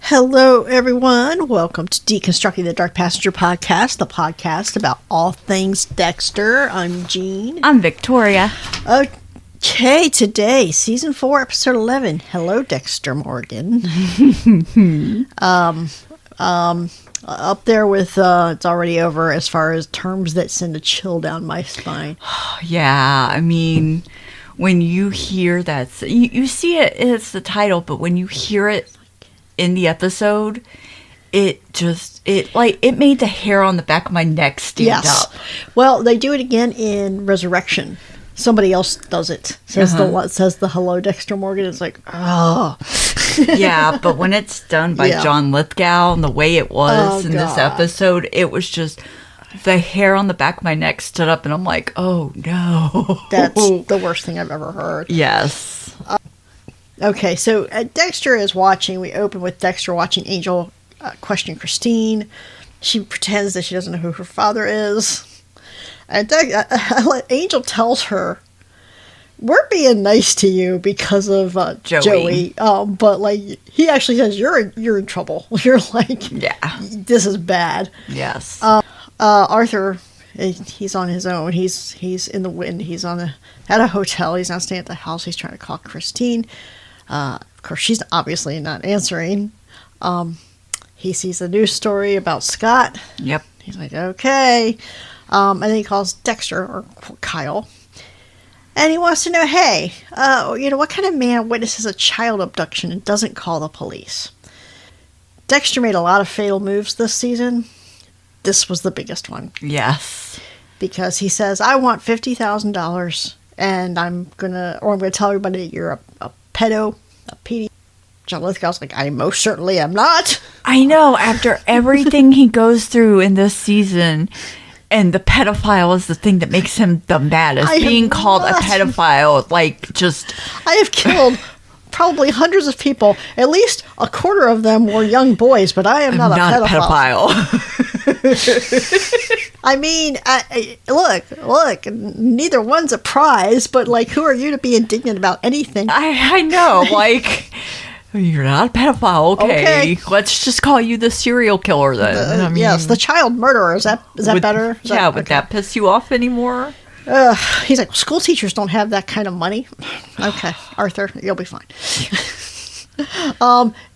Hello, everyone. Welcome to Deconstructing the Dark Passenger podcast, the podcast about all things Dexter. I'm Jean. I'm Victoria. Okay, today, season 4, episode 11. Hello, Dexter Morgan. Up there with it's already over as far as terms that send a chill down my spine. Yeah, I mean, when you hear that, you see it, it's the title, but when you hear it in the episode, it made the hair on the back of my neck stand up. Well, they do it again in Resurrection. Somebody else does it. Says the hello Dexter Morgan. It's like, oh. Yeah, but when it's done by John Lithgow and the way it was in this episode, it was just the hair on the back of my neck stood up and I'm like, oh no. That's the worst thing I've ever heard. Yes. Okay, so Dexter is watching. We open with Dexter watching Angel question Christine. She pretends that she doesn't know who her father is. And Angel tells her, we're being nice to you because of Joey. But like he actually says, you're in trouble. You're like, yeah, this is bad. Yes. Arthur, he's on his own. He's in the wind. He's at a hotel. He's not staying at the house. He's trying to call Christine. Of course, she's obviously not answering. He sees a news story about Scott. Yep. He's like, okay. And then he calls Dexter, or Kyle. And he wants to know, hey, what kind of man witnesses a child abduction and doesn't call the police? Dexter made a lot of fatal moves this season. This was the biggest one. Yes. Because he says, I want $50,000 and I'm going to tell everybody that you're a pedo, a PD. John Lithgow's like, I most certainly am not. I know, after everything he goes through in this season, and the pedophile is the thing that makes him the maddest. Being called a pedophile, I have killed probably hundreds of people. At least a quarter of them were young boys, but I'm not a pedophile. I mean, look, neither one's a prize, but like, who are you to be indignant about anything? I know, like, you're not a pedophile, okay. Let's just call you the serial killer then. Yes, the child murderer. Is that better? Would that piss you off anymore? He's like, school teachers don't have that kind of money. Okay, Arthur, you'll be fine.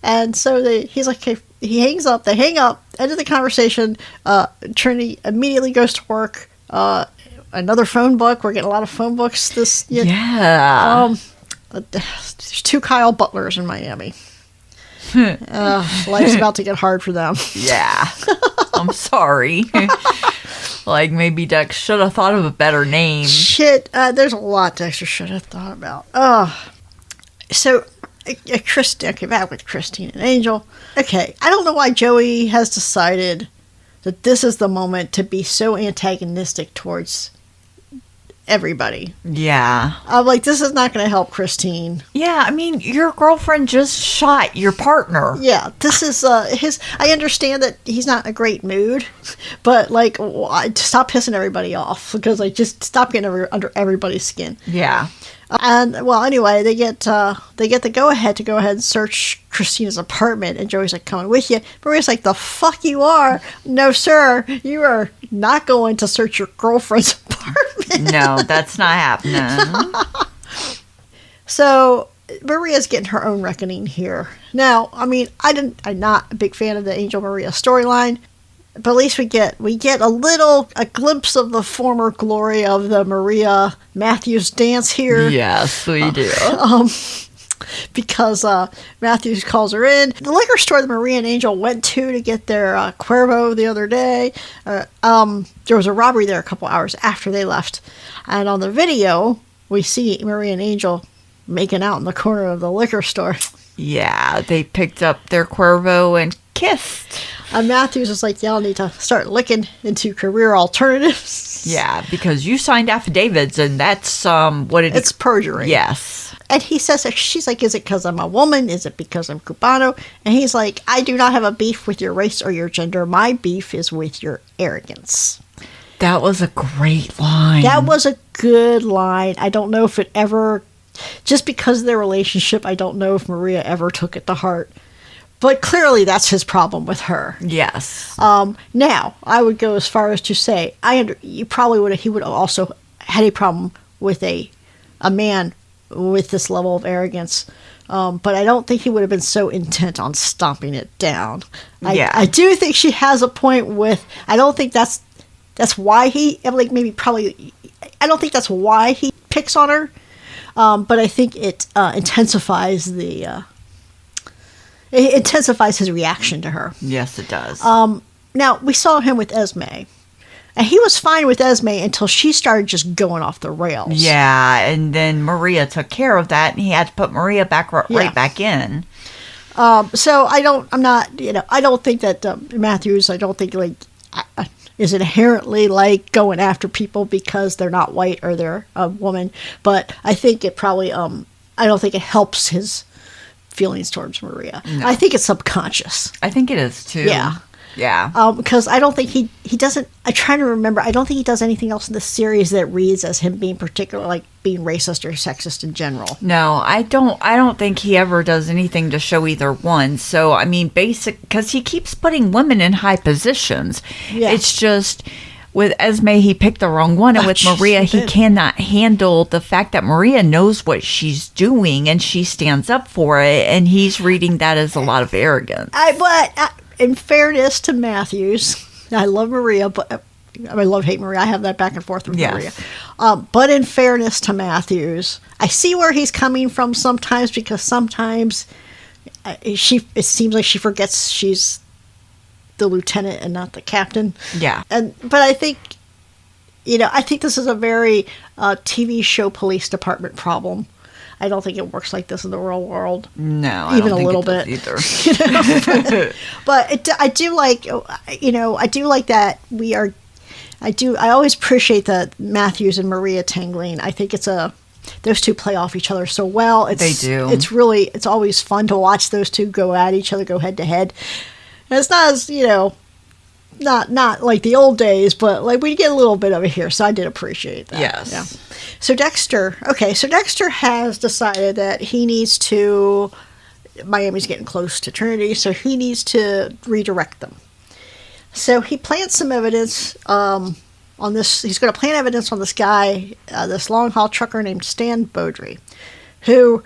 And so he's like, okay, he hangs up. They hang up. End of the conversation. Trinity immediately goes to work. Another phone book. We're getting a lot of phone books this year. Yeah. There's 2 Kyle Butlers in Miami. Life's about to get hard for them. Yeah. I'm sorry. Like, maybe Dex should have thought of a better name. Shit. There's a lot Dexter should have thought about. So, back with Christine and Angel. Okay, I don't know why Joey has decided that this is the moment to be so antagonistic towards everybody. Yeah. I'm like, this is not going to help Christine. Yeah, I mean, your girlfriend just shot your partner. Yeah, this is I understand that he's not in a great mood, but like, stop pissing everybody off, because like, just stop getting under everybody's skin. Yeah. And well, anyway, they get the go ahead and search Christina's apartment, and Joey's like, coming with you. Maria's like, the fuck you are? No, sir, you are not going to search your girlfriend's apartment. No, that's not happening. So Maria's getting her own reckoning here. Now, I mean, I'm not a big fan of the Angel Maria storyline, but at least we get a glimpse of the former glory of the Maria Matthews dance here. Yes, we do. Because Matthews calls her in. The liquor store that Maria and Angel went to get their Cuervo the other day, there was a robbery there a couple hours after they left. And on the video, we see Maria and Angel making out in the corner of the liquor store. Yeah, they picked up their Cuervo and kissed. And Matthews was like, y'all need to start looking into career alternatives. Yeah, because you signed affidavits, and that's it's perjury. Yes. And he says, she's like, is it because I'm a woman? Is it because I'm Cubano? And he's like, I do not have a beef with your race or your gender. My beef is with your arrogance. That was a great line. That was a good line. I don't know if it ever, just because of their relationship, I don't know if Maria ever took it to heart. But clearly that's his problem with her. Yes. Now, I would go as far as to say, he would have also had a problem with a man with this level of arrogance. But I don't think he would have been so intent on stomping it down. I do think she has a point with, I don't think that's why he, like maybe probably, I don't think that's why he picks on her. But I think it intensifies his reaction to her. Yes, it does. Now, we saw him with Esme. And he was fine with Esme until she started just going off the rails. Yeah, and then Maria took care of that, and he had to put Maria right back in. So I don't think that Matthews, is inherently like going after people because they're not white or they're a woman. But I think it probably, I don't think it helps his feelings towards Maria. No. I think it's subconscious. I think it is too. Yeah. Yeah. Because I don't think he doesn't, I try to remember, I don't think he does anything else in the series that reads as him being particular, like being racist or sexist in general. No, I don't think he ever does anything to show either one. So, I mean, because he keeps putting women in high positions. Yeah. It's just, with Esme, he picked the wrong one. And with Maria, he cannot handle the fact that Maria knows what she's doing and she stands up for it. And he's reading that as a lot of arrogance. In fairness to Matthews, I love Maria, but I hate Maria. I have that back and forth with Maria. But in fairness to Matthews, I see where he's coming from sometimes, because sometimes it seems like she forgets she's the lieutenant and not the captain. Yeah. But I think, I think this is a very TV show police department problem. I don't think it works like this in the real world. No, even a little bit either. But I do like, that I always appreciate the Matthews and Maria tangling. I think those two play off each other so well. They do. It's always fun to watch those two go at each other, go head to head. And it's not as, not like the old days, but like we get a little bit of it here. So I did appreciate that. Yes. Yeah. So Dexter has decided that he needs to, Miami's getting close to Trinity, so he needs to redirect them. So he plants some evidence on this, he's going to plant evidence on this guy, this long haul trucker named Stan Beaudry, who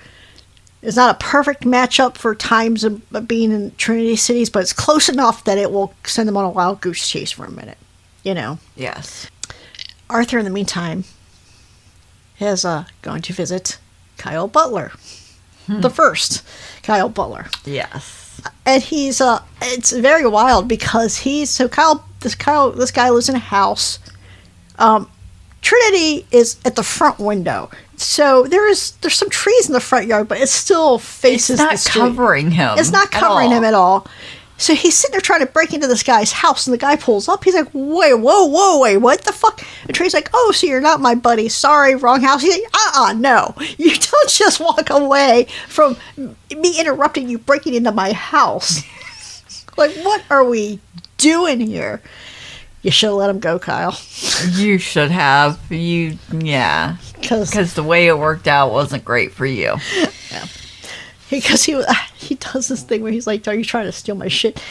is not a perfect matchup for times of being in Trinity cities, but it's close enough that it will send them on a wild goose chase for a minute, Yes. Arthur, in the meantime, is going to visit Kyle Butler, the first Kyle Butler. Yes. And he's it's very wild because this guy lives in a house. Trinity is at the front window, so there's some trees in the front yard, but it still faces the street. It's not covering him. It's not covering him at all. So he's sitting there trying to break into this guy's house, and the guy pulls up. He's like, wait, what the fuck? And Trey's like, oh, so you're not my buddy. Sorry, wrong house. He's like, no. You don't just walk away from me interrupting you breaking into my house. Like, what are we doing here? You should have let him go, Kyle. You should have. Yeah. Because the way it worked out wasn't great for you. Yeah. Because he does this thing where he's like, are you trying to steal my shit?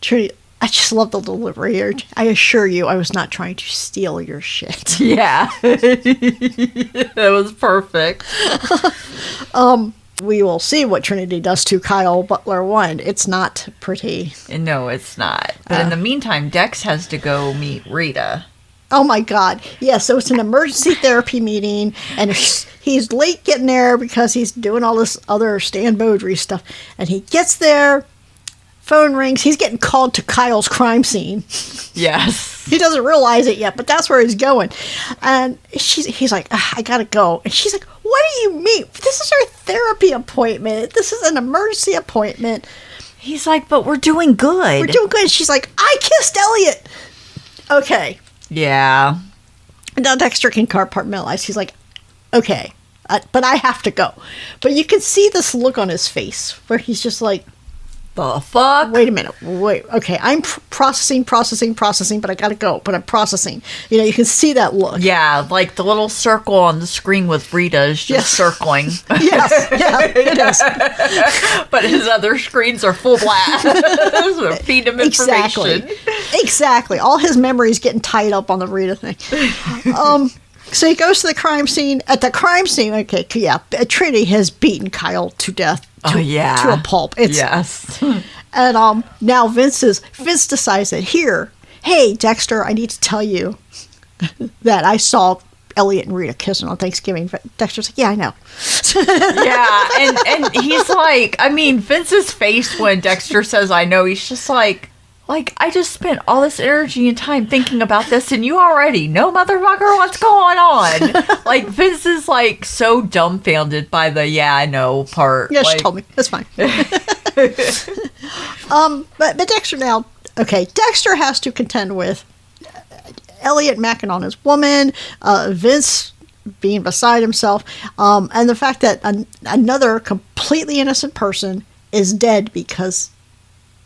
Trinity, I just love the delivery here. I assure you, I was not trying to steal your shit. Yeah. That was perfect. We will see what Trinity does to Kyle Butler 1. It's not pretty. No, it's not. But in the meantime, Dex has to go meet Rita. Oh my God. Yeah, so it's an emergency therapy meeting, and he's late getting there because he's doing all this other Stan Beaudry stuff. And he gets there, phone rings, he's getting called to Kyle's crime scene. Yes. He doesn't realize it yet, but that's where he's going. And he's like, I gotta go. And she's like, what do you mean? This is our therapy appointment. This is an emergency appointment. He's like, but we're doing good. We're doing good. And she's like, I kissed Elliot. Okay. Yeah. And now Dexter can compartmentalize. He's like, okay, but I have to go. But you can see this look on his face where he's just like, The fuck? Wait a minute. Wait. Okay, I'm processing, but I gotta go. But I'm processing. You know, you can see that look. Yeah, like the little circle on the screen with Rita is just circling. Yes, yeah, it is. But his other screens are full blast. So feed him information. Exactly. All his memories getting tied up on the Rita thing. So he goes to the crime scene. At the crime scene, okay, yeah, Trinity has beaten Kyle to death. To a pulp. Yes. And now Vince decides that hey, Dexter, I need to tell you that I saw Elliot and Rita kissing on Thanksgiving. Dexter's like, yeah, I know. Yeah, and he's like, I mean, Vince's face when Dexter says I know, he's just like, I just spent all this energy and time thinking about this, and you already know, motherfucker, what's going on? Like, Vince is, like, so dumbfounded by the I know part. Yeah, she told me. That's fine. But Dexter now, okay, Dexter has to contend with Elliot macking on his woman, Vince being beside himself, and the fact that another completely innocent person is dead because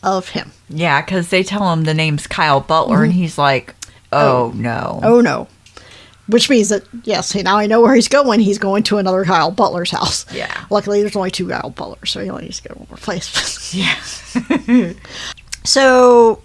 of him. Yeah, because they tell him the name's Kyle Butler, and he's like, oh no. Oh no. Which means that, yes, now I know where he's going. He's going to another Kyle Butler's house. Yeah. Luckily, there's only 2 Kyle Butlers, so he only needs to go to one more place. Yeah. So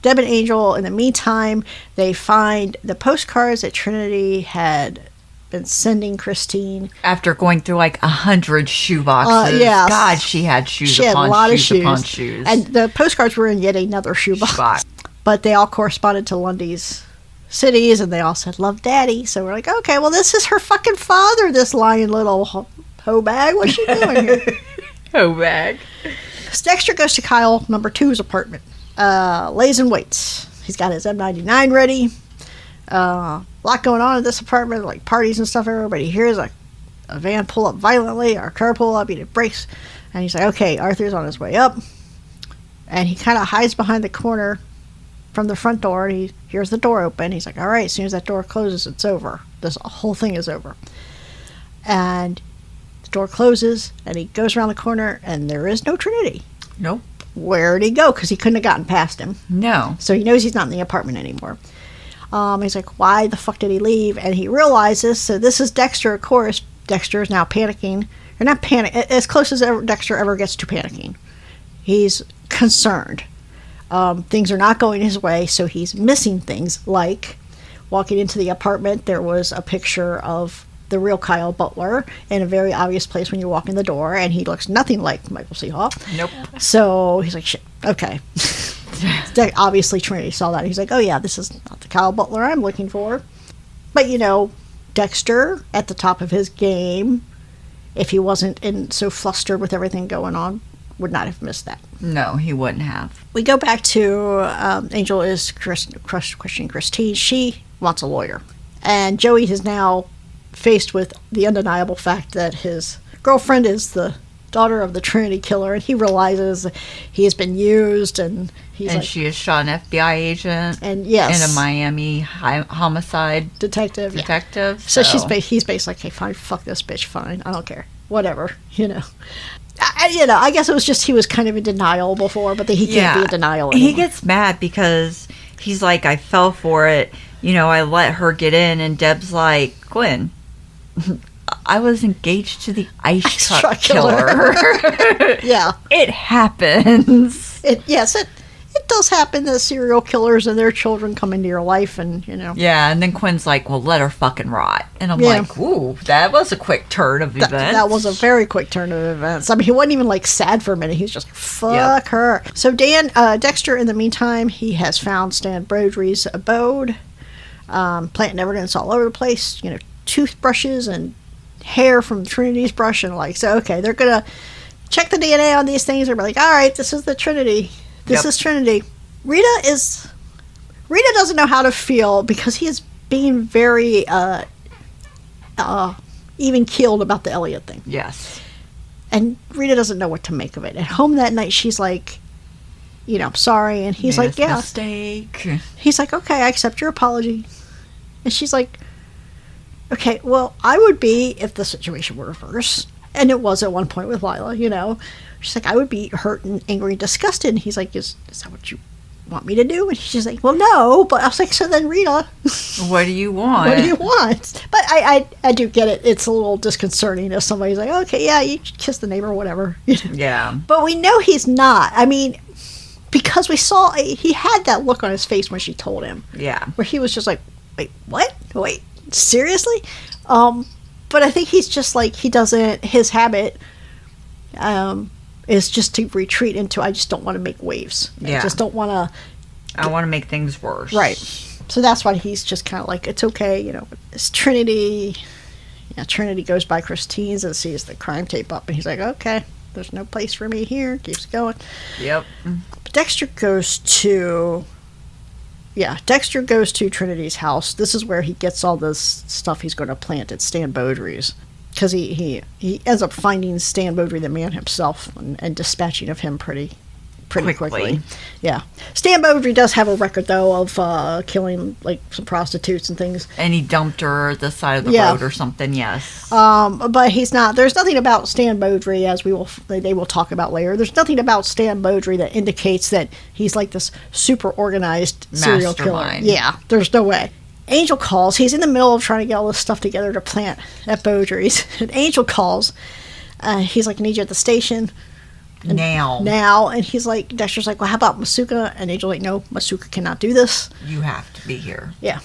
Deb and Angel, in the meantime, they find the postcards that Trinity had been sending Christine. After going through like 100 shoe boxes. Yes. God, she had shoes She had upon a lot shoes of shoes. upon shoes. And the postcards were in yet another shoebox. But they all corresponded to Lundy's cities, and they all said, love daddy. So we're like, okay, well, this is her fucking father, this lying little hoe bag. What's she doing here? Hoe bag. Dexter goes to Kyle number 2's apartment. Lays and waits. He's got his M99 ready. A lot going on in this apartment, like parties and stuff everywhere, but he hears a van pull up violently, or a car pull up, and it brakes, and he's like, okay, Arthur's on his way up, and he kind of hides behind the corner from the front door, and he hears the door open. He's like, all right, as soon as that door closes, it's over. This whole thing is over. And the door closes, and he goes around the corner, and there is no Trinity. Nope. Where'd he go? Because he couldn't have gotten past him. No. So he knows he's not in the apartment anymore. He's like, why the fuck did he leave? And he realizes, so this is Dexter, of course. Dexter is now panicking. Or not panic, as close as Dexter ever gets to panicking. He's concerned. Things are not going his way, so he's missing things, like walking into the apartment, there was a picture of the real Kyle Butler in a very obvious place when you walk in the door, and he looks nothing like Michael C. Hall. Nope. So he's like, shit, okay. Obviously Trinity saw that. He's like, oh yeah, this is not the Kyle Butler I'm looking for. But, you know, Dexter, at the top of his game, if he wasn't so flustered with everything going on, would not have missed that. No, he wouldn't have. We go back to Angel is questioning Christine. She wants a lawyer. And Joey is now faced with the undeniable fact that his girlfriend is the daughter of the Trinity killer, and he realizes he has been used, and she is shot an FBI agent, and yes, and a Miami homicide detective. Yeah. So he's basically like, hey, fine, fuck this bitch, fine, I don't care, whatever, you know. I guess it was just he was kind of in denial before, but he can't be in denial anymore. He gets mad because he's like, I fell for it, you know, I let her get in, and Deb's like, Gwen, I was engaged to the ice truck killer. Yeah. It happens. It does happen that serial killers and their children come into your life, and, you know. Yeah, and then Quinn's like, well, let her fucking rot. And I'm like, ooh, that was a quick turn of events. That was a very quick turn of events. I mean, he wasn't even, like, sad for a minute. He was just like, fuck her. So Dexter, in the meantime, he has found Stan Brodry's abode, planting evidence all over the place, you know, toothbrushes and hair from Trinity's brush, and like, so okay, they're gonna check the DNA on these things and be like, all right, this is the Trinity. This is Trinity. Rita doesn't know how to feel because he is being very even keeled about the Elliot thing. Yes. And Rita doesn't know what to make of it. At home that night, she's like, you know, I'm sorry, and he's like, yeah, mistake. He's like, okay, I accept your apology. And she's like, okay, well, I would be if the situation were reversed. And it was at one point with Lila, you know. She's like, I would be hurt and angry and disgusted. And he's like, is that what you want me to do? And she's like, well, no. But I was like, so then, Rita, what do you want? What do you want? But I do get it. It's a little disconcerting if somebody's like, okay, yeah, you kiss the neighbor, whatever. Yeah. But we know he's not. I mean, because we saw, he had that look on his face when she told him. Yeah. Where he was just like, wait, what? Wait, seriously? But I think he's just like, he doesn't, his habit is just to retreat into, I just don't want to make waves. Yeah. I just don't want to. I want to make things worse. Right. So that's why he's just kind of like, it's okay, you know. It's Trinity. Yeah, Trinity goes by Christine's and sees the crime tape up, and he's like, okay, there's no place for me here. Keeps going. Yep. But Dexter goes to Trinity's house. This is where he gets all this stuff he's going to plant at Stan Beaudry's. Because he ends up finding Stan Beaudry, the man himself, and dispatching of him pretty quickly. Yeah. Stan Beaudry does have a record, though, of killing, like, some prostitutes and things. And he dumped her at the side of the road or something, yes. But he's not. There's nothing about Stan Beaudry, as they will talk about later. There's nothing about Stan Beaudry that indicates that he's like this super organized serial killer. Yeah, there's no way. Angel calls. He's in the middle of trying to get all this stuff together to plant at Beaudry's. And Angel calls. He's like, I need you at the station. Now. And he's like, Dexter's like, well, how about Masuka? And Angel's like, no, Masuka cannot do this. You have to be here. Yeah.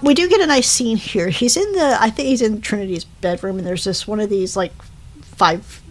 We do get a nice scene here. I think he's in Trinity's bedroom, and there's this one of these, like, 5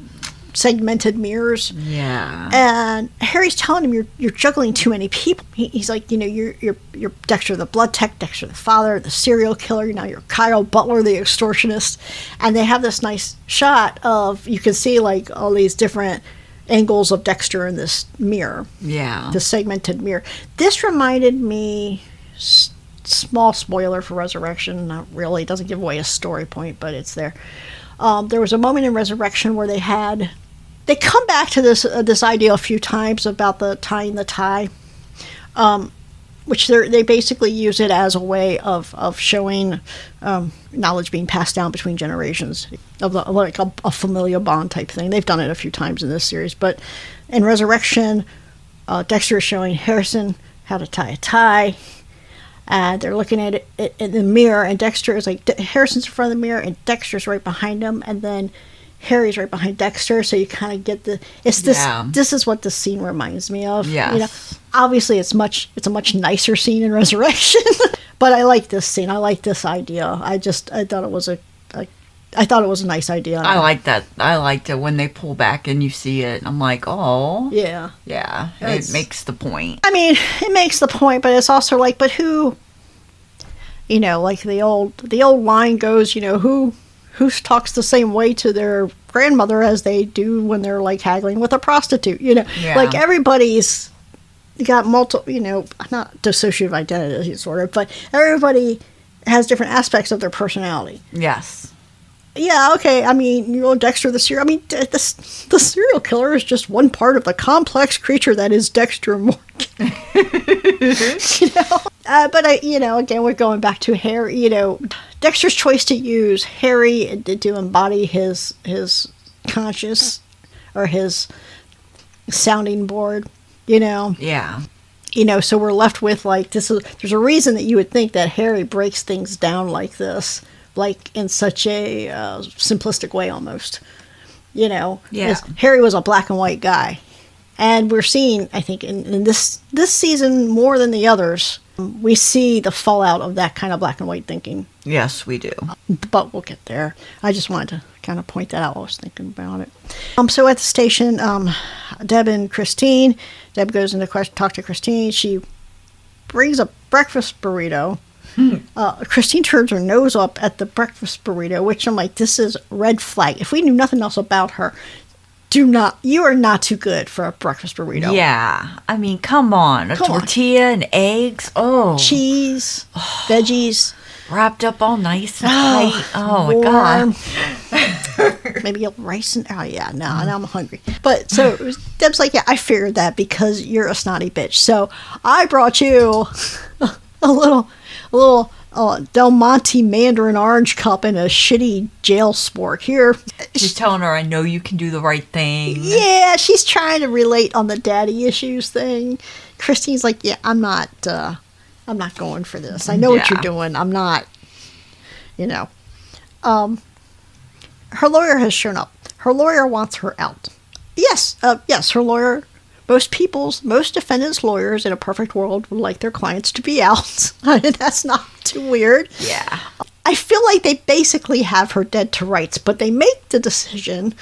segmented mirrors. Yeah. And Harry's telling him, you're juggling too many people. He's like, you know, you're Dexter the blood tech, Dexter the father, the serial killer. Now you're Kyle Butler, the extortionist. And they have this nice shot of, you can see, like, all these different angles of Dexter in this mirror. Yeah. The segmented mirror. This reminded me, small spoiler for Resurrection, not really, it doesn't give away a story point, but it's there. There was a moment in Resurrection where they come back to this idea a few times about the tying the tie, which they basically use it as a way of showing knowledge being passed down between generations, of like a familial bond type thing. They've done it a few times in this series, but in Resurrection, Dexter is showing Harrison how to tie a tie, and they're looking at it in the mirror, and Dexter is like, Harrison's in front of the mirror, and Dexter's right behind him, and then Harry's right behind Dexter, so you kind of get this is what this scene reminds me of. Yes. You know, obviously it's a much nicer scene in Resurrection, but I like this scene. I like this idea. I thought it was a nice idea. I like that. I liked it when they pull back and you see it. I'm like, oh. Yeah. Yeah. It makes the point. I mean, it makes the point, but it's also like, but who, you know, like the old line goes, you know, who talks the same way to their grandmother as they do when they're, like, haggling with a prostitute, you know? Yeah. Like, everybody's got multiple, you know, not dissociative identity, sort of, but everybody has different aspects of their personality. Yes. Yeah, okay, I mean, you know, Dexter the serial... I mean, the serial killer is just one part of the complex creature that is Dexter Morgan. You know? But, again, we're going back to Harry, you know... Dexter's choice to use Harry to embody his conscious, or his sounding board, you know? Yeah. You know, so we're left with, like, there's a reason that you would think that Harry breaks things down like this, like, in such a simplistic way almost, you know? Yeah. Harry was a black and white guy. And we're seeing, I think, in this season more than the others, we see the fallout of that kind of black and white thinking. Yes, we do. But we'll get there. I just wanted to kind of point that out while I was thinking about it. So at the station, Deb and Christine. Deb goes in to talk to Christine. She brings a breakfast burrito. Christine turns her nose up at the breakfast burrito, which I'm like, this is red flag. If we knew nothing else about her, you are not too good for a breakfast burrito. Yeah. I mean, come on. A tortilla and eggs. Oh. Cheese, veggies. Wrapped up all nice and tight. Oh, my God. Maybe a rice and... Oh, yeah. Now I'm hungry. But so Deb's like, yeah, I figured that because you're a snotty bitch. So I brought you a little Del Monte Mandarin Orange Cup in a shitty jail sport. Here, She's telling her, I know you can do the right thing. yeah, she's trying to relate on the daddy issues thing. Christine's like, yeah, I'm not going for this. I know what you're doing. I'm not, you know. Her lawyer has shown up. Her lawyer wants her out. Yes, her lawyer. Most defendants' lawyers in a perfect world would like their clients to be out. That's not too weird. Yeah. I feel like they basically have her dead to rights, but they make the decision.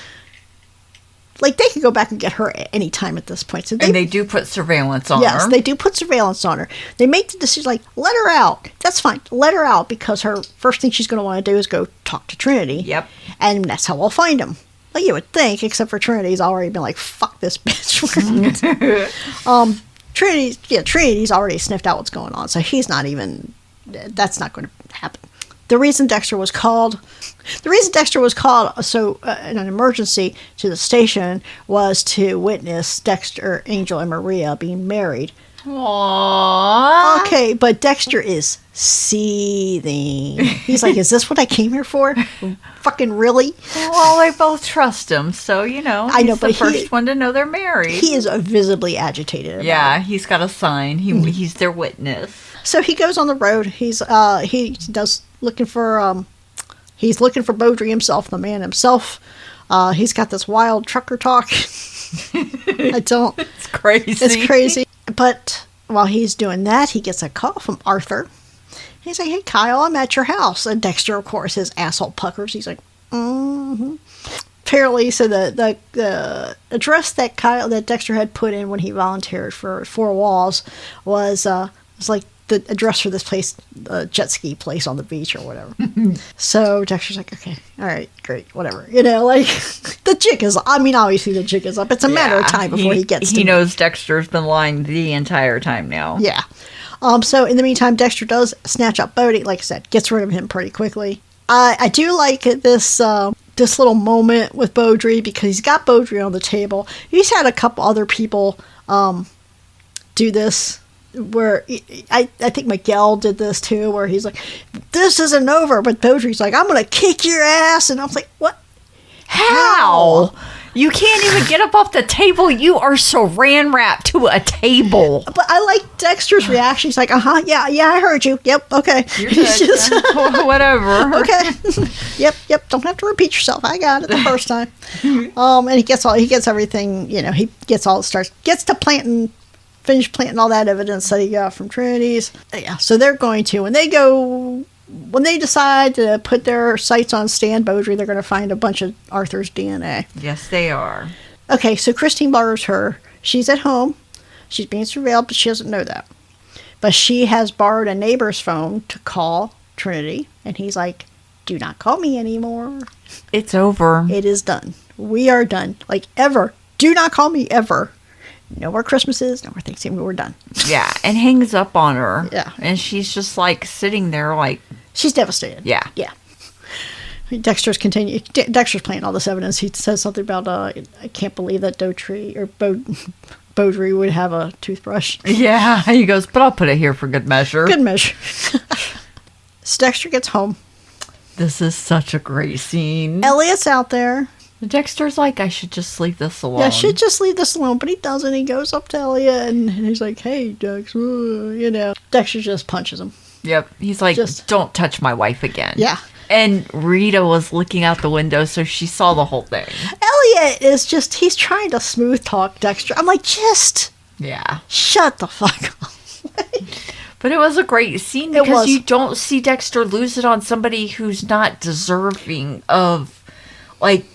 Like, they could go back and get her at any time at this point. So they do put surveillance on her. Yes, they do put surveillance on her. They make the decision, like, let her out. That's fine. Let her out, because her first thing she's going to want to do is go talk to Trinity. Yep. And that's how we'll find him. Well, you would think, except for Trinity's already been like, fuck this bitch. Trinity's already sniffed out what's going on, so he's not even, that's not going to happen. The reason Dexter was called so in an emergency to the station was to witness Dexter, Angel, and Maria being married. Aww. Okay, but Dexter is seething. He's like, is this what I came here for? Fucking really? Well, they both trust him, so, you know, I know, he's but the first one to know they're married. He is visibly agitated about yeah, it. he's got a sign. He's their witness. So he goes on the road. He's looking for Beaudry himself, the man himself. He's got this wild trucker talk. It's crazy. It's crazy. But while he's doing that, he gets a call from Arthur. He's like, hey, Kyle, I'm at your house. And Dexter, of course, his asshole puckers. He's like, mm-hmm. Apparently, so the address that Dexter had put in when he volunteered for Four Walls was like the address for this place, jet ski place on the beach or whatever. So Dexter's like, okay, all right, great, whatever. You know, like, obviously the jig is up. It's a matter of time before he gets to He knows Dexter's been lying the entire time now. Yeah. So in the meantime, Dexter does snatch up Bodie, like I said, gets rid of him pretty quickly. I do like this little moment with Beaudry, because he's got Beaudry on the table. He's had a couple other people do this, where I think Miguel did this too, where he's like, this isn't over, but Beaudry's like, I'm gonna kick your ass, and I was like, what? How? You can't even get up off the table. You are saran wrapped to a table. But I like Dexter's reaction. He's like, yeah, I heard you. Yep, okay. You're good. Whatever. Okay. Yep. Don't have to repeat yourself. I got it the first time. And he gets everything. You know, he gets to finish planting all that evidence that he got from Trinity's. Yeah. So they're going to, when they decide to put their sights on Stan Beaudry, they're going to find a bunch of Arthur's DNA. Yes, they are. Okay, so Christine borrows her. She's at home. She's being surveilled, but she doesn't know that. But she has borrowed a neighbor's phone to call Trinity, and he's like, do not call me anymore. It's over. It is done. We are done. Like, ever. Do not call me ever. No more Christmases, no more Thanksgiving. We're done. Yeah, and hangs up on her. Yeah. And she's just like sitting there like... She's devastated. Yeah. Yeah. Dexter's playing all this evidence. He says something about, I can't believe that Beaudry would have a toothbrush. Yeah, he goes, but I'll put it here for good measure. Good measure. So Dexter gets home. This is such a great scene. Elliot's out there. Dexter's like, I should just leave this alone. Yeah, I should just leave this alone, but he doesn't. He goes up to Elliot, and he's like, hey, Dex, you know. Dexter just punches him. Yep. He's like, don't touch my wife again. Yeah. And Rita was looking out the window, so she saw the whole thing. Elliot is he's trying to smooth talk Dexter. I'm like, yeah, shut the fuck up. But it was a great scene because you don't see Dexter lose it on somebody who's not deserving of, like,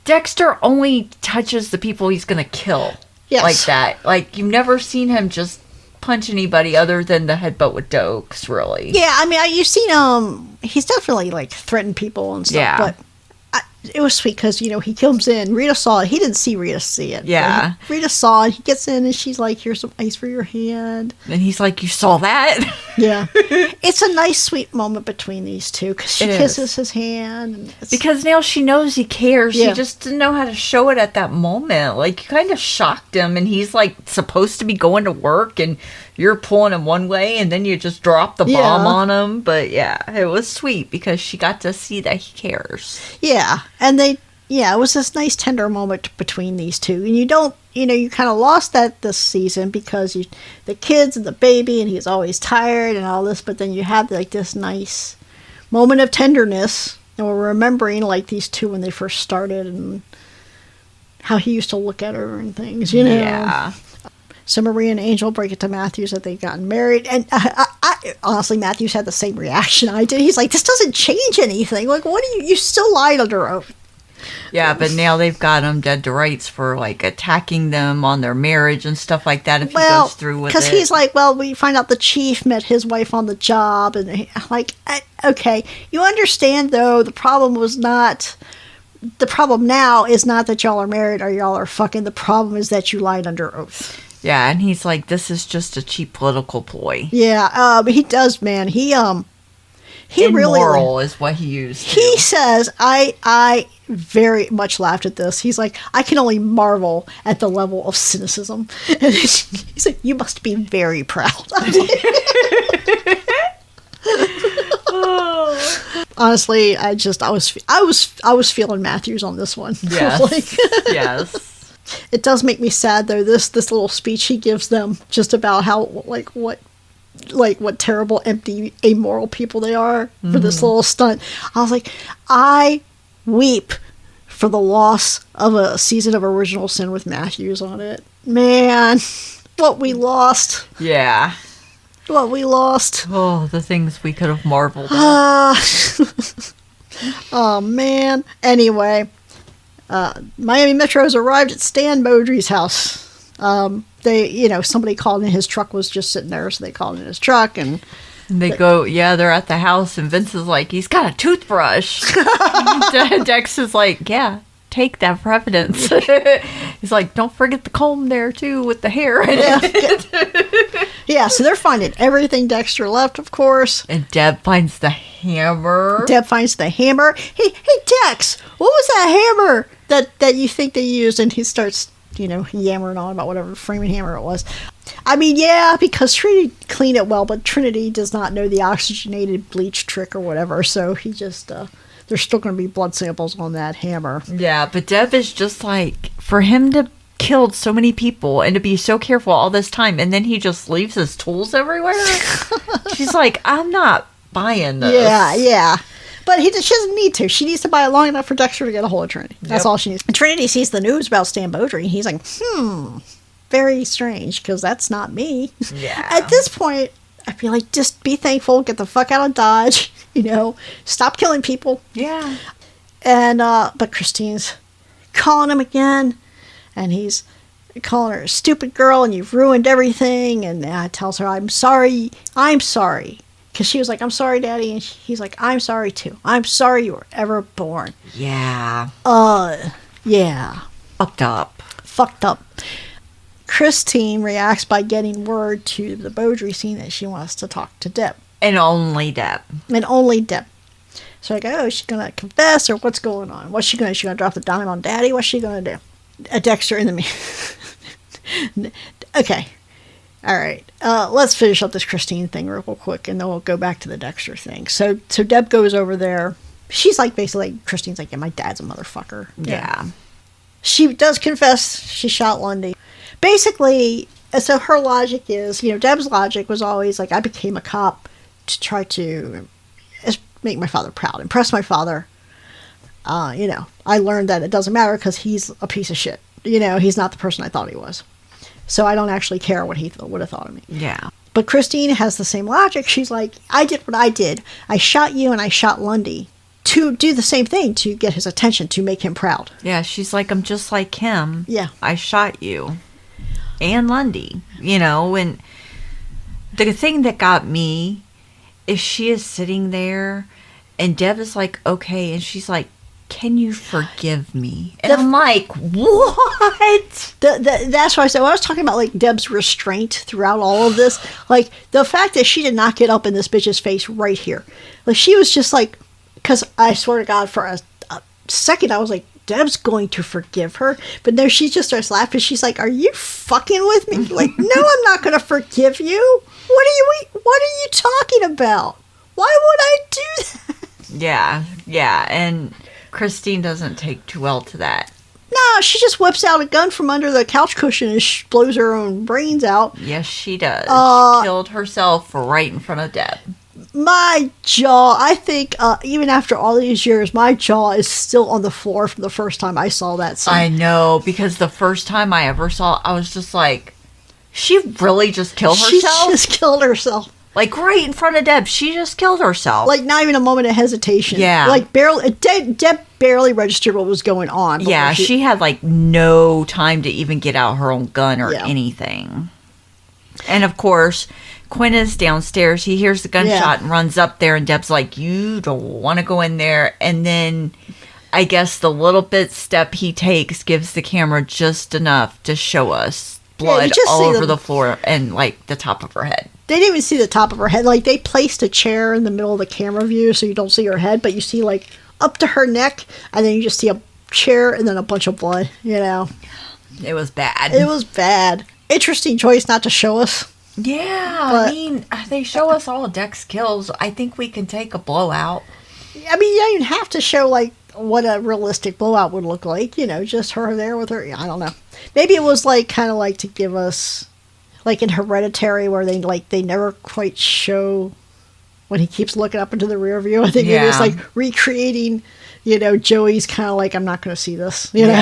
Dexter only touches the people he's going to kill. Yes. Like that. Like, you've never seen him just punch anybody other than the headbutt with Dokes, really. Yeah, I mean, you've seen, he's definitely, like, threatened people and stuff, yeah. But it was sweet because, you know, he comes in, Rita saw it, he didn't see Rita see it. Yeah. Rita saw it, he gets in and she's like, here's some ice for your hand. And he's like, you saw that? Yeah. It's a nice, sweet moment between these two because she kisses his hand. And because now she knows he cares. Yeah. She just didn't know how to show it at that moment. Like, you kind of shocked him, and he's like supposed to be going to work, and you're pulling him one way, and then you just drop the bomb on him. But yeah, it was sweet because she got to see that he cares. Yeah, and it was this nice, tender moment between these two. And you kind of lost that this season because the kids and the baby, and he's always tired and all this, but then you have like this nice moment of tenderness, and we're remembering like these two when they first started and how he used to look at her and things, Yeah. So Maria and Angel break it to Matthews that they've gotten married, and I honestly, Matthews had the same reaction I did. He's like, this doesn't change anything. Like, what do you still lied under oath? Yeah, but now they've got him dead to rights for, like, attacking them on their marriage and stuff like that if he goes through with it. Because he's like, well, we find out the chief met his wife on the job, and okay, you understand, though, the problem now is not that y'all are married or y'all are fucking. The problem is that you lied under oath. Yeah, and he's like, this is just a cheap political ploy. Yeah, but he does, man. He Immoral is what he used. He says, I very much laughed at this. He's like, I can only marvel at the level of cynicism. And he's like, you must be very proud. Honestly, I was feeling Matthews on this one. Yes. Yes. It does make me sad though. This little speech he gives them just about how what terrible, empty, amoral people they are for this little stunt. I was like, I weep for the loss of a season of Original Sin with Matthews on it. Man, what we lost. Yeah. What we lost. Oh, the things we could have marveled at. Oh, man. Anyway, Miami Metro's arrived at Stan Beaudry's house. Somebody called in, his truck was just sitting there, so they called in his truck, and they they're at the house, and Vince is like, he's got a toothbrush. Dex is like, yeah, take that for evidence. He's like, don't forget the comb there, too, with the hair in it. Yeah, so they're finding everything Dexter left, of course. And Deb finds the hammer. Hey, Dex, what was that hammer that you think they used? And he starts yammering on about whatever framing hammer it was. I mean, yeah, because Trinity cleaned it well, but Trinity does not know the oxygenated bleach trick or whatever, so he just, there's still going to be blood samples on that hammer. Yeah, but Deb is just like, for him to killed so many people and to be so careful all this time, and then he just leaves his tools everywhere. She's like, I'm not buying this. Yeah. But she doesn't need to. She needs to buy it long enough for Dexter to get a hold of Trinity. That's all she needs. And Trinity sees the news about Stan Beaudry, and he's like, very strange, because that's not me. Yeah. At this point, I'd be like, just be thankful, get the fuck out of Dodge, stop killing people. Yeah. And, but Christine's calling him again, and he's calling her a stupid girl, and you've ruined everything, and tells her, I'm sorry. Because she was like, I'm sorry, Daddy. And he's like, I'm sorry, too. I'm sorry you were ever born. Yeah. Yeah. Fucked up. Christine reacts by getting word to the Beaudry scene that she wants to talk to Deb. And only Deb. So I go, oh, she's going to confess, or what's going on? What's she going to do? She's going to drop the dime on Daddy? What's she going to do? A Dexter in the... Okay. All right, let's finish up this Christine thing real quick, and then we'll go back to the Dexter thing. So Deb goes over there. She's like, basically, Christine's like, yeah, my dad's a motherfucker. Yeah. She does confess she shot Lundy. Basically, so her logic is, Deb's logic was always like, I became a cop to try to make my father proud, impress my father. I learned that it doesn't matter because he's a piece of shit. He's not the person I thought he was. So I don't actually care what he would have thought of me. Yeah. But Christine has the same logic. She's like, I did what I did. I shot you and I shot Lundy to do the same thing, to get his attention, to make him proud. Yeah, she's like, I'm just like him. Yeah. I shot you. And Lundy. And the thing that got me is she is sitting there and Deb is like, okay. And she's like, can you forgive me? And I'm like, what? That's why I said, when I was talking about, like, Deb's restraint throughout all of this, like, the fact that she did not get up in this bitch's face right here. Like, she was just like, because I swear to God, for a second, I was like, Deb's going to forgive her. But no, she just starts laughing. She's like, are you fucking with me? Like, no, I'm not going to forgive you. What are you talking about? Why would I do that? Yeah. And Christine doesn't take too well to that. No, she just whips out a gun from under the couch cushion and blows her own brains out. Yes, she does. She killed herself right in front of Deb. My jaw, I think, even after all these years, my jaw is still on the floor from the first time I saw that scene. I know, because the first time I ever saw it, I was just like, she really just killed herself? She just killed herself. Like, right in front of Deb, she just killed herself. Like, not even a moment of hesitation. Yeah. Like, barely, Deb barely registered what was going on. Yeah, she had, like, no time to even get out her own gun or anything. And, of course, Quinn is downstairs. He hears the gunshot and runs up there, and Deb's like, you don't want to go in there. And then I guess the little bit step he takes gives the camera just enough to show us blood all over the floor and, like, the top of her head. They didn't even see the top of her head. Like, they placed a chair in the middle of the camera view so you don't see her head, but you see, like, up to her neck, and then you just see a chair and then a bunch of blood, you know. It was bad. It was bad. Interesting choice not to show us. Yeah, but, I mean, they show us all Dex kills. I think we can take a blowout. I mean, you don't even have to show, like, what a realistic blowout would look like. You know, just her there with her. I don't know. Maybe it was, like, kind of like to give us, like in Hereditary, where they never quite show when he keeps looking up into the rear view. I think maybe it's like recreating, you know, Joey's kind of like, I'm not going to see this. You know?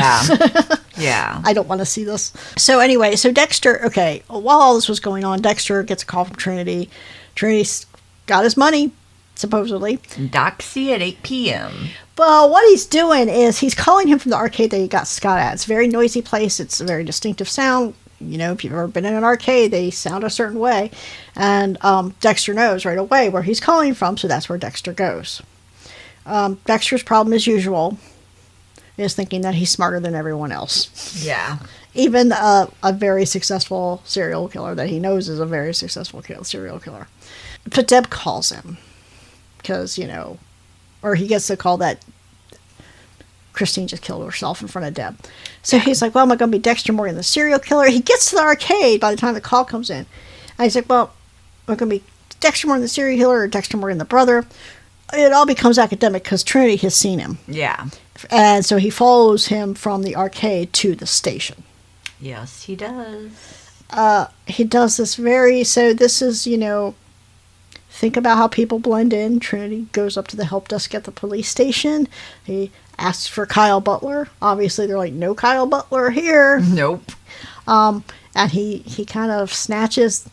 Yeah. I don't want to see this. So anyway, so Dexter, okay, while all this was going on, Dexter gets a call from Trinity. Trinity's got his money, supposedly. Doxy at 8 p.m. But what he's doing is he's calling him from the arcade that he got Scott at. It's a very noisy place. It's a very distinctive sound. You know, if you've ever been in an arcade, they sound a certain way. And Dexter knows right away where he's calling from, so that's where Dexter goes. Dexter's problem, as usual, is thinking that he's smarter than everyone else. Yeah. Even a very successful serial killer that he knows is a very successful serial killer. But Deb calls him because, you know, or he gets the call that Christine just killed herself in front of Deb. So he's like, well, am I going to be Dexter Morgan, the serial killer? He gets to the arcade by the time the call comes in. And he's like, well, am I going to be Dexter Morgan, the serial killer, or Dexter Morgan, the brother? It all becomes academic because Trinity has seen him. Yeah. And so he follows him from the arcade to the station. Yes, he does. He does this so this is, you know, think about how people blend in. Trinity goes up to the help desk at the police station. He asks for Kyle Butler. Obviously, they're like, no Kyle Butler here. Nope. And he kind of snatches,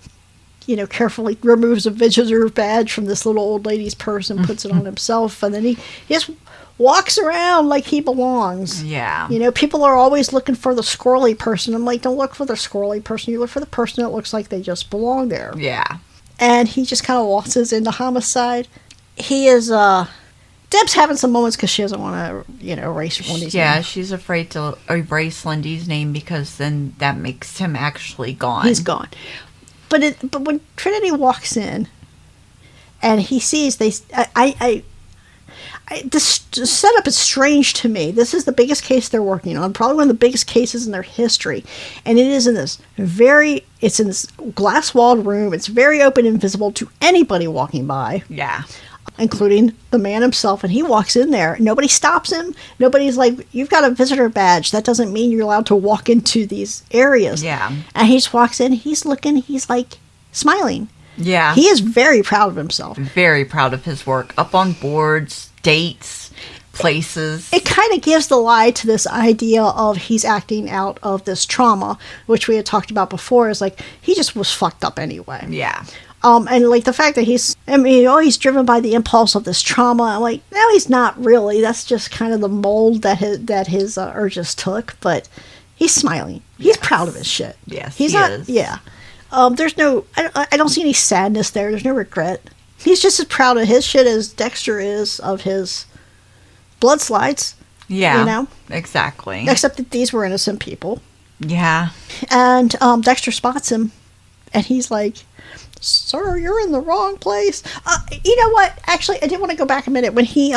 you know, carefully removes a visitor badge from this little old lady's purse and puts it on himself. And then he just walks around like he belongs. Yeah. You know, people are always looking for the squirrely person. I'm like, don't look for the squirrely person. You look for the person that looks like they just belong there. Yeah. And he just kind of waltzes into homicide. He is, Deb's having some moments because she doesn't want to, you know, erase Lindy's name. Yeah, she's afraid to erase Lindy's name because then that makes him actually gone. He's gone. But when Trinity walks in and he sees this setup is strange to me. This is the biggest case they're working on, probably one of the biggest cases in their history. And it is in this glass-walled room. It's very open and visible to anybody walking by. Yeah. Including the man himself. And he walks in there. Nobody stops him. Nobody's like, you've got a visitor badge. That doesn't mean you're allowed to walk into these areas. Yeah. And he just walks in. He's looking. He's like smiling. Yeah. He is very proud of himself. Very proud of his work. Up on boards, dates, places. It kind of gives the lie to this idea of he's acting out of this trauma, which we had talked about before, is like, he just was fucked up anyway. Yeah. And like the fact that he's driven by the impulse of this trauma. I'm like, no, he's not really. That's just kind of the mold that his urges took. But he's smiling. He's proud of his shit. Yes, he is. Yeah. There's no, I don't see any sadness there. There's no regret. He's just as proud of his shit as Dexter is of his blood slides. Yeah. You know? Exactly. Except that these were innocent people. Yeah. And Dexter spots him, and he's like, "Sir, you're in the wrong place." You know what? Actually, I did want to go back a minute. When he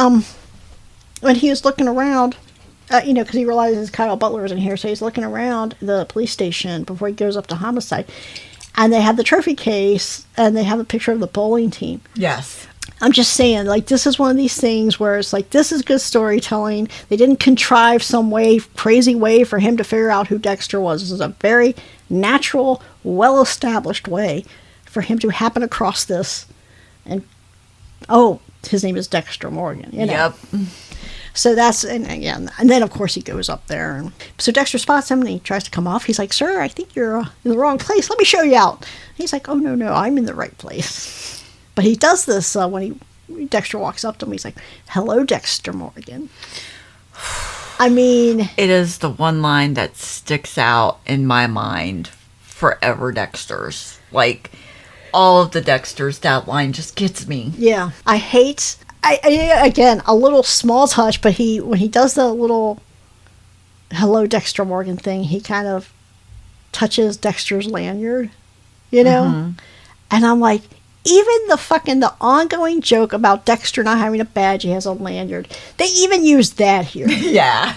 was looking around, because he realizes Kyle Butler is in here, so he's looking around the police station before he goes up to homicide. And they have the trophy case, and they have a picture of the bowling team. Yes. I'm just saying, like, this is one of these things where it's like, this is good storytelling. They didn't contrive some crazy way for him to figure out who Dexter was. This is a very natural, well-established way for him to happen across this. And, his name is Dexter Morgan, you know. Yep. So that's, and then of course he goes up there. And so Dexter spots him and he tries to come off. He's like, "Sir, I think you're in the wrong place. Let me show you out." And he's like, "Oh, no, I'm in the right place." But he does this when Dexter walks up to him. He's like, "Hello, Dexter Morgan." I mean, it is the one line that sticks out in my mind forever. Dexter's, like, all of the Dexters, that line just gets me. Yeah, again, a little small touch, but when he does the little "Hello, Dexter Morgan" thing, he kind of touches Dexter's lanyard, you know? Mm-hmm. And I'm like, even the ongoing joke about Dexter not having a badge, he has a lanyard, they even used that here. Yeah.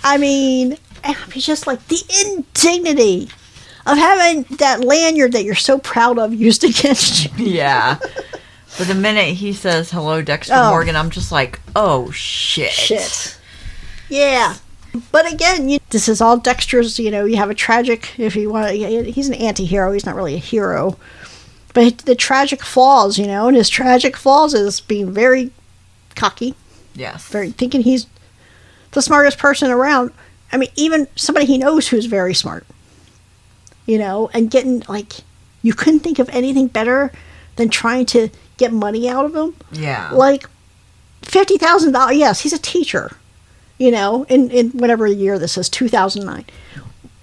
I mean, it's just like the indignity of having that lanyard that you're so proud of used against you. Yeah. But the minute he says, "Hello, Dexter Morgan," I'm just like, oh, shit. Yeah. But again, this is all Dexter's, you have a tragic, if you want, he's an anti-hero. He's not really a hero. But the tragic flaws, and his tragic flaws is being very cocky. Yes. Thinking he's the smartest person around. I mean, even somebody he knows who's very smart. And getting, like, you couldn't think of anything better than trying to get money out of him. Yeah. Like, $50,000. Yes, he's a teacher, in whatever year this is, 2009.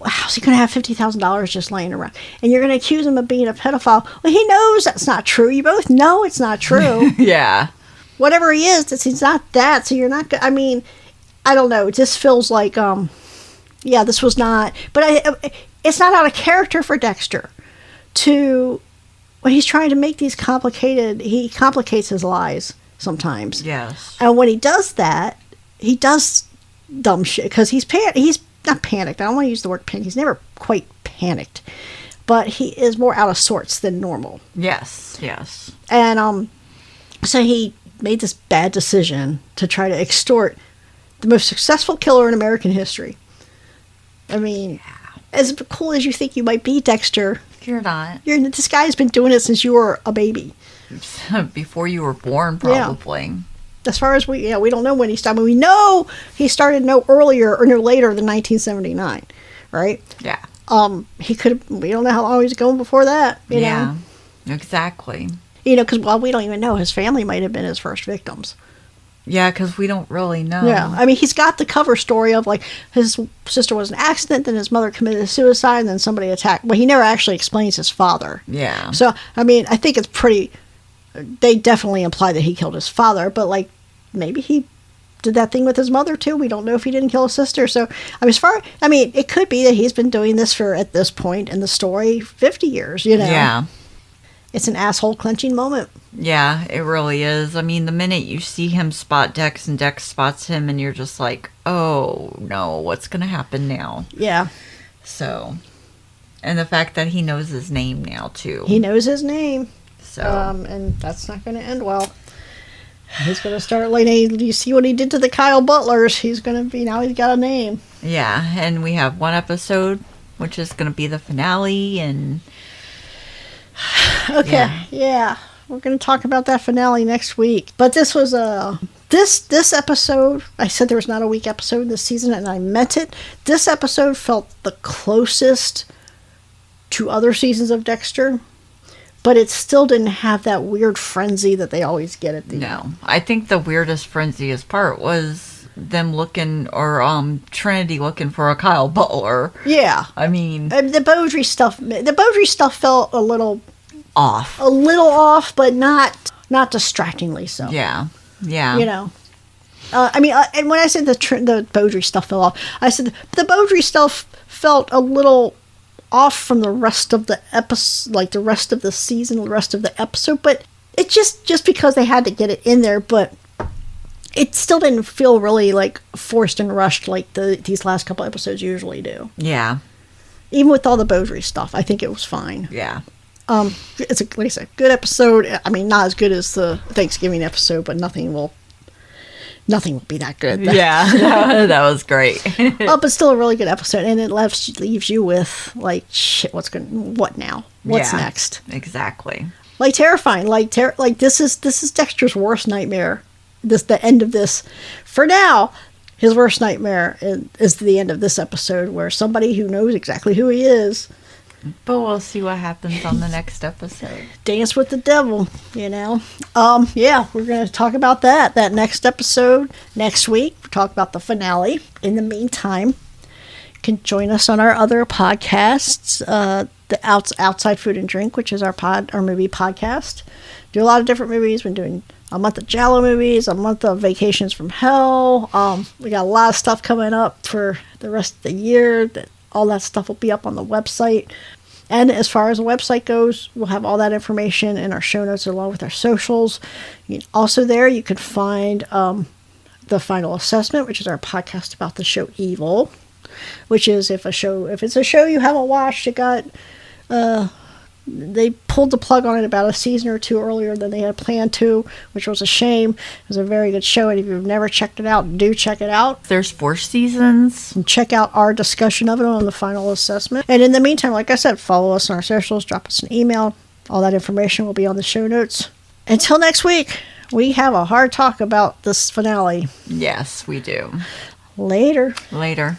How's he going to have $50,000 just laying around? And you're going to accuse him of being a pedophile. Well, he knows that's not true. You both know it's not true. Yeah. Whatever he is, he's not that. So you're not going to, I mean, I don't know. It just feels like, this was not, but it's not out of character for Dexter when he's trying to make these he complicates his lies sometimes. Yes. And when he does that, he does dumb shit because he's not panicked. I don't want to use the word panic. He's never quite panicked, but he is more out of sorts than normal. Yes. And so he made this bad decision to try to extort the most successful killer in American history. I mean, as cool as you think you might be, Dexter, you're not. This guy's been doing it since you were a baby. Before you were born, probably. Yeah. As far as we don't know when he started. We know he started no earlier or no later than 1979, right? Yeah. He could. We don't know how long he was going before that. You know? Exactly. Because we don't even know. His family might have been his first victims. Yeah, because we don't really know. Yeah, I mean, he's got the cover story of, like, his sister was an accident, then his mother committed suicide, and then somebody attacked. Well, he never actually explains his father. Yeah. So, I mean, I think it's pretty... They definitely imply that he killed his father, but, like, maybe he did that thing with his mother, too. We don't know if he didn't kill his sister. So, I mean, it could be that he's been doing this for, at this point in the story, 50 years, Yeah. It's an asshole-clenching moment. Yeah, it really is. I mean, the minute you see him spot Dex and Dex spots him, and you're just like, oh, no, what's going to happen now? Yeah. So, and the fact that he knows his name now, too. He knows his name. So. And that's not going to end well. He's going to start, like, you see what he did to the Kyle Butlers. He's going to be, now he's got a name. Yeah, and we have one episode, which is going to be the finale, and... Okay, yeah. We're going to talk about that finale next week. But this was this episode, I said there was not a weak episode this season, and I meant it. This episode felt the closest to other seasons of Dexter, but it still didn't have that weird frenzy that they always get at the end. I think the weirdest frenziest part was them looking, or Trinity looking for a Kyle Butler. Yeah. I mean... The Beaudry stuff felt a little... off, but not distractingly so. Yeah. You know, And when I said the Beaudry stuff fell off, I said the Beaudry stuff felt a little off from the rest of the episode, like the rest of the season, the rest of the episode. But it just because they had to get it in there, but it still didn't feel really like forced and rushed like these last couple episodes usually do. Yeah. Even with all the Beaudry stuff, I think it was fine. Yeah. It's like I said, good episode. I mean, not as good as the Thanksgiving episode, but nothing will be that good. Yeah, that was great. But still a really good episode, and it leaves you with like, shit, what now? What's next? Exactly. Like terrifying. Like this is Dexter's worst nightmare. The end of this, for now, his worst nightmare is the end of this episode, where somebody who knows exactly who he is. But we'll see what happens on the next episode. Dance with the devil, you know. Yeah, we're going to talk about that next episode next week. We'll talk about the finale. In the meantime, you can join us on our other podcasts, the Outside Food and Drink, which is our movie podcast. Do a lot of different movies. Been doing a month of Giallo movies, a month of Vacations from Hell. We got a lot of stuff coming up for the rest of the year. All that stuff will be up on the website. And as far as the website goes, we'll have all that information in our show notes along with our socials. Also there, you can find The Final Assessment, which is our podcast about the show Evil, which is if it's a show you haven't watched, it got... they pulled the plug on it about a season or two earlier than they had planned to, which was a shame. It was a very good show, and if you've never checked it out, do check it out. There's 4 seasons. And check out our discussion of it on The Final Assessment. And in the meantime, like I said, follow us on our socials, drop us an email. All that information will be on the show notes. Until next week, we have a hard talk about this finale. Yes, we do. Later. Later.